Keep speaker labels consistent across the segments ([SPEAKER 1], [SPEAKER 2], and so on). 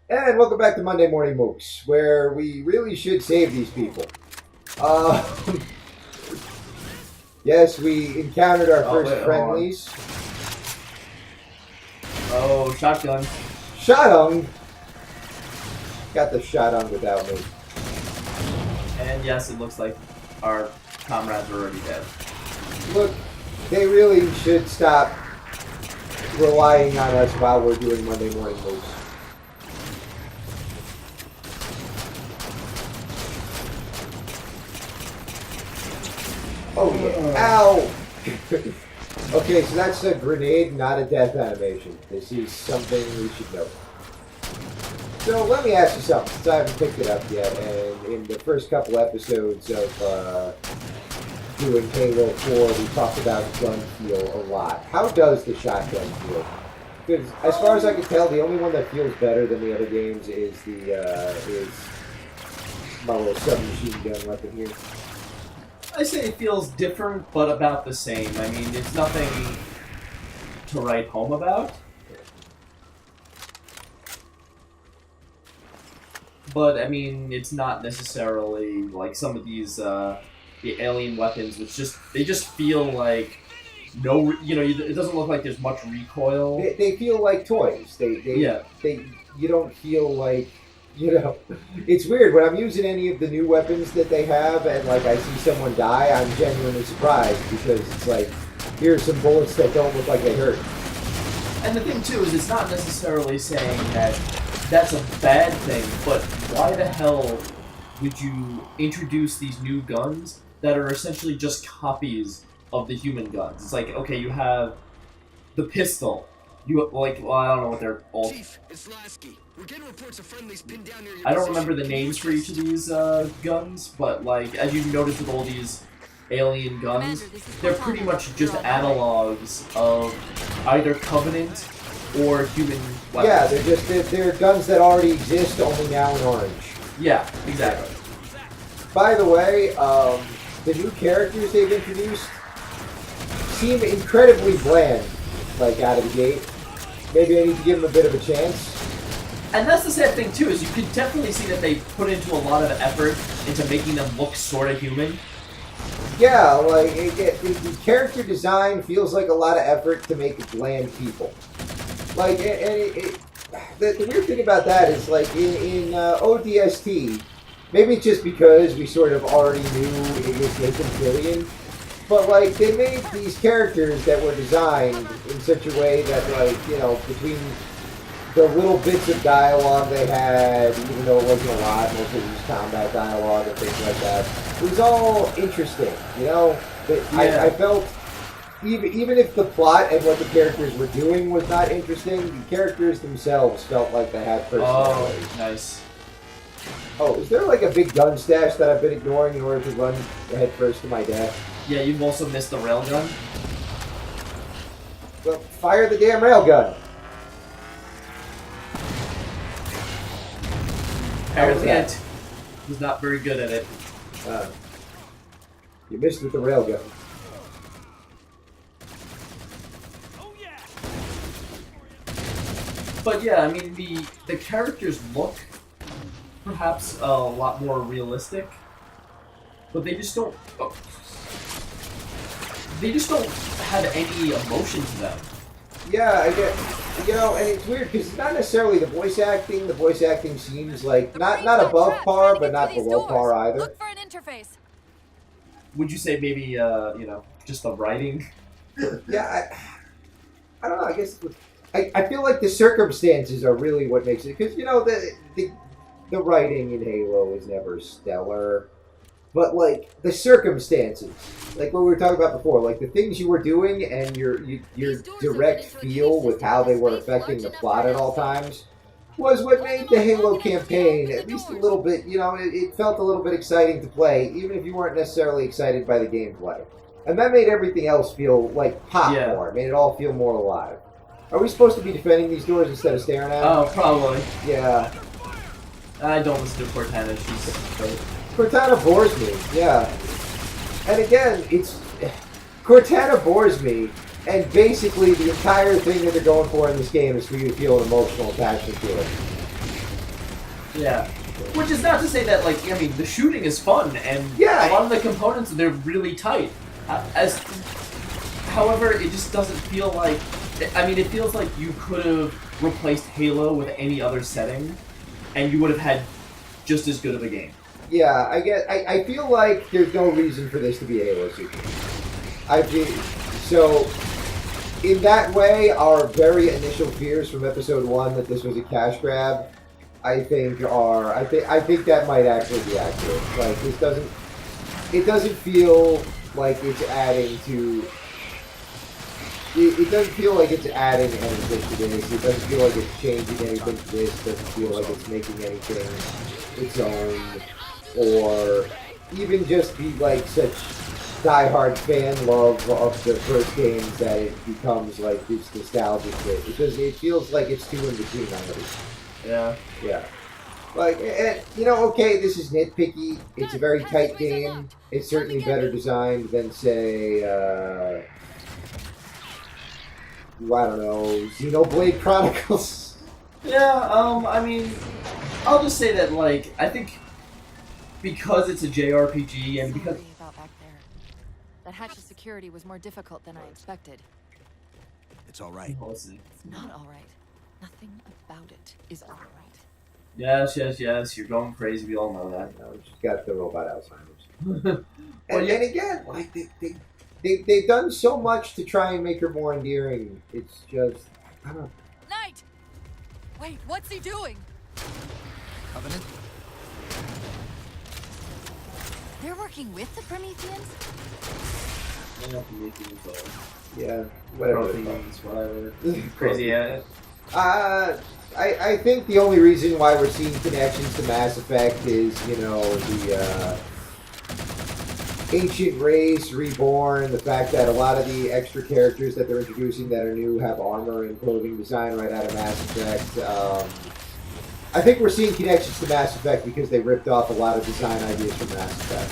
[SPEAKER 1] And welcome back to Monday Morning Mooks, where we really should save these people. Uh, yes, we encountered our
[SPEAKER 2] Oh,
[SPEAKER 1] first
[SPEAKER 2] wait, hold on.
[SPEAKER 1] friendlies.
[SPEAKER 2] Oh, shotgun.
[SPEAKER 1] Shotgun got the shotgun without me.
[SPEAKER 2] And yes, it looks like our comrades are already dead.
[SPEAKER 1] Look, they really should stop relying on us while we're doing Monday Morning Mooks. Oh yeah! Ow! Okay, so that's a grenade, not a death animation. This is something we should know. So let me ask you something, since I haven't picked it up yet, and in the first couple episodes of doing Halo 4, we talked about gun feel a lot. How does the shotgun feel? Because as far as I can tell, the only one that feels better than the other games is is my little submachine gun weapon here.
[SPEAKER 2] I say it feels different, but about the same. I mean, it's nothing to write home about. But, I mean, it's not necessarily like some of these, the alien weapons, which they just feel like it doesn't look like there's much recoil.
[SPEAKER 1] They feel like toys. You don't feel like, it's weird when I'm using any of the new weapons that they have and like I see someone die, I'm genuinely surprised because it's like, here's some bullets that don't look like they hurt.
[SPEAKER 2] And the thing too is it's not necessarily saying that that's a bad thing, but why the hell would you introduce these new guns that are essentially just copies of the human guns? It's like, okay, you have the pistol. I don't know what they're all.
[SPEAKER 3] Chief, it's Lasky. We're getting reports of friendlies pinned down near your
[SPEAKER 2] I don't
[SPEAKER 3] position.
[SPEAKER 2] remember the names for each of these guns, but like as you notice with all these alien guns, they're pretty much just analogs of either Covenant or human weapons.
[SPEAKER 1] Yeah, they're guns that already exist, only now in orange.
[SPEAKER 2] Yeah, exactly.
[SPEAKER 1] By the way, the new characters they've introduced seem incredibly bland, like out of the gate. Maybe I need to give them a bit of a chance.
[SPEAKER 2] And that's the sad thing too, is you can definitely see that they put into a lot of effort into making them look sort of human.
[SPEAKER 1] Yeah, like the character design feels like a lot of effort to make bland people. Like, the weird thing about that is like in ODST, maybe it's just because we sort of already knew it was Nathan Fillion, but like they made these characters that were designed in such a way that between the little bits of dialogue they had, even though it wasn't a lot, mostly it was combat dialogue and things like that, it was all interesting, I felt, even if the plot and what the characters were doing was not interesting, the characters themselves felt like they had personality.
[SPEAKER 2] Oh, nice.
[SPEAKER 1] Oh, is there like a big gun stash that I've been ignoring in order to run head first to my death?
[SPEAKER 2] Yeah, you've also missed the railgun.
[SPEAKER 1] Well, fire the damn railgun!
[SPEAKER 2] Apparently, was not very good at it.
[SPEAKER 1] You missed with the railgun.
[SPEAKER 2] But yeah, I mean the characters look perhaps a lot more realistic, but they just don't. They just don't have any emotion to them.
[SPEAKER 1] Yeah, I get, and it's weird because it's not necessarily the voice acting. The voice acting seems like not above par, but not below par either.
[SPEAKER 4] Look for an interface.
[SPEAKER 2] Would you say maybe just the writing?
[SPEAKER 1] Yeah, I don't know. I guess I feel like the circumstances are really what makes it, because the writing in Halo is never stellar, but like the circumstances, like what we were talking about before, like the things you were doing and your direct feel with how they were affecting the plot at all times was what made the Halo campaign at least a little bit, it felt a little bit exciting to play, even if you weren't necessarily excited by the gameplay. And that made everything else feel like pop more. It made it all feel more alive. Are we supposed to be defending these doors instead of staring at them?
[SPEAKER 2] Oh, probably.
[SPEAKER 1] Yeah.
[SPEAKER 2] I don't listen to Cortana. She's great.
[SPEAKER 1] Cortana bores me, yeah. And again, Cortana bores me, and basically the entire thing that they're going for in this game is for you to feel an emotional attachment to it.
[SPEAKER 2] Yeah. Which is not to say that, like, I mean, the shooting is fun, and
[SPEAKER 1] Yeah.
[SPEAKER 2] a lot of the components, they're really tight. However, it just doesn't feel like... I mean, it feels like you could have replaced Halo with any other setting, and you would have had just as good of a game.
[SPEAKER 1] Yeah, I feel like there's no reason for this to be a Halo sequel. So, in that way, our very initial fears from episode 1 that this was a cash grab, I think that might actually be accurate. Like, it doesn't feel like it's adding to... It doesn't feel like it's adding anything to this. It doesn't feel like it's changing anything to this. It doesn't feel like it's making anything its own. Or even just be like such diehard fan love of the first games that it becomes like this nostalgic bit. Because it feels like it's too in between already.
[SPEAKER 2] Yeah.
[SPEAKER 1] Yeah. Like, and, you know, okay, this is nitpicky. It's a very tight game. It's certainly better designed than, say, I don't know, Xenoblade Chronicles.
[SPEAKER 2] Yeah, I mean, I'll just say that, like, I think because it's a JRPG and because...
[SPEAKER 4] Sorry about back there. That hatch of security was more difficult than I expected.
[SPEAKER 3] It's all right.
[SPEAKER 4] It's not all right. Nothing about it is all right.
[SPEAKER 2] Yes, you're going crazy, we all know that.
[SPEAKER 1] You know, she's got the robot Alzheimer's.
[SPEAKER 2] Well,
[SPEAKER 1] And again, like, they've done so much to try and make her more endearing. It's just, I don't know.
[SPEAKER 4] Knight! Wait, what's he doing?
[SPEAKER 3] Covenant?
[SPEAKER 4] They're working with the Prometheans?
[SPEAKER 1] Yeah, whatever.
[SPEAKER 2] Whatever. Crazy, yeah.
[SPEAKER 1] I think the only reason why we're seeing connections to Mass Effect is, you know, the ancient race reborn, the fact that a lot of the extra characters that they're introducing that are new have armor and clothing design right out of Mass Effect. I think we're seeing connections to Mass Effect because they ripped off a lot of design ideas from Mass Effect.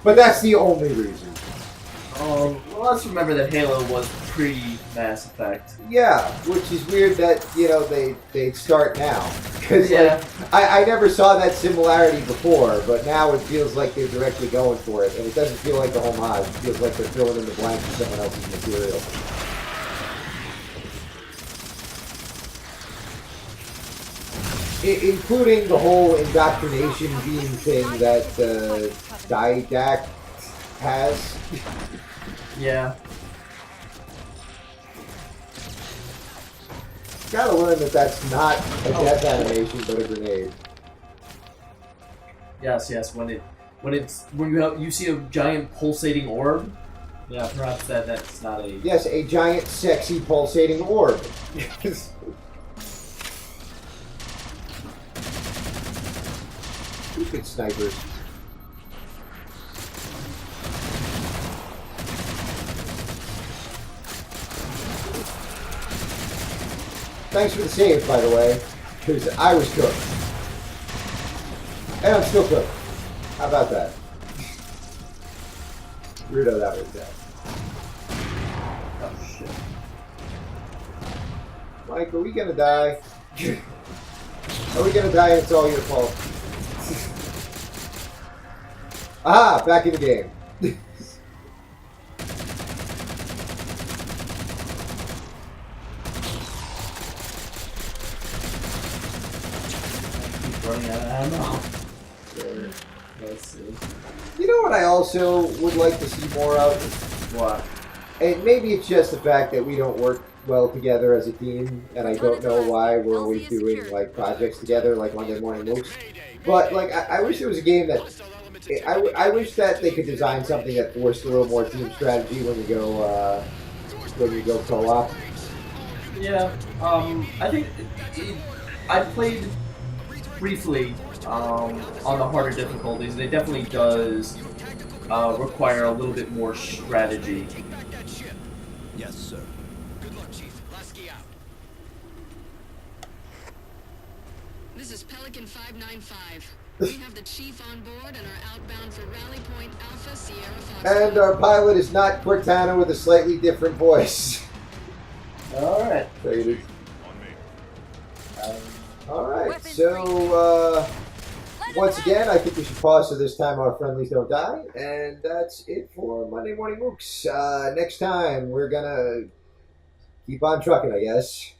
[SPEAKER 1] But that's the only reason.
[SPEAKER 2] Well, let's remember that Halo was pre-Mass Effect.
[SPEAKER 1] Yeah, which is weird that, you know, they start now. Because,
[SPEAKER 2] Yeah.
[SPEAKER 1] like, I never saw that similarity before, but now it feels like they're directly going for it. And it doesn't feel like a homage. It feels like they're filling in the blanks with someone else's material. Including the whole indoctrination being thing that Didact has.
[SPEAKER 2] Yeah.
[SPEAKER 1] Gotta learn that that's not a death animation, but a grenade.
[SPEAKER 2] Yes. When you see a giant pulsating orb, yeah, perhaps that's not a...
[SPEAKER 1] Yes, a giant, sexy, pulsating orb. Stupid snipers. Thanks for the save, by the way, because I was cooked. And I'm still cooked. How about that? Rudo, that was that.
[SPEAKER 2] Oh, shit.
[SPEAKER 1] Mike, are we gonna die? Are we gonna die and it's all your fault? Aha! Back in the game.
[SPEAKER 2] Running out of ammo. Sure. Let's see.
[SPEAKER 1] You know what I also would like to see more of?
[SPEAKER 2] What?
[SPEAKER 1] And maybe it's just the fact that we don't work well together as a team, and I don't know why we're always doing like projects together, like Monday Morning Mooks. But like, I wish there was a game that I wish that they could design something that forced a little more team strategy when you go co-op.
[SPEAKER 2] Yeah. I think I played briefly on the harder difficulties, and it definitely does require a little bit more strategy.
[SPEAKER 3] Yes, sir.
[SPEAKER 5] Good luck, Chief. Lasky out.
[SPEAKER 6] This is Pelican 595. We have the Chief on board and are outbound for Rally Point Alpha Sierra Fox.
[SPEAKER 1] And our pilot is not Cortana with a slightly different voice.
[SPEAKER 2] All right.
[SPEAKER 1] Traded. All right.
[SPEAKER 4] Weapons
[SPEAKER 1] So
[SPEAKER 4] Let 'em
[SPEAKER 1] once
[SPEAKER 4] have
[SPEAKER 1] again,
[SPEAKER 4] it.
[SPEAKER 1] I think we should pause so this time our friendlies don't die, and that's it for Monday Morning Mooks. Next time we're gonna keep on trucking, I guess.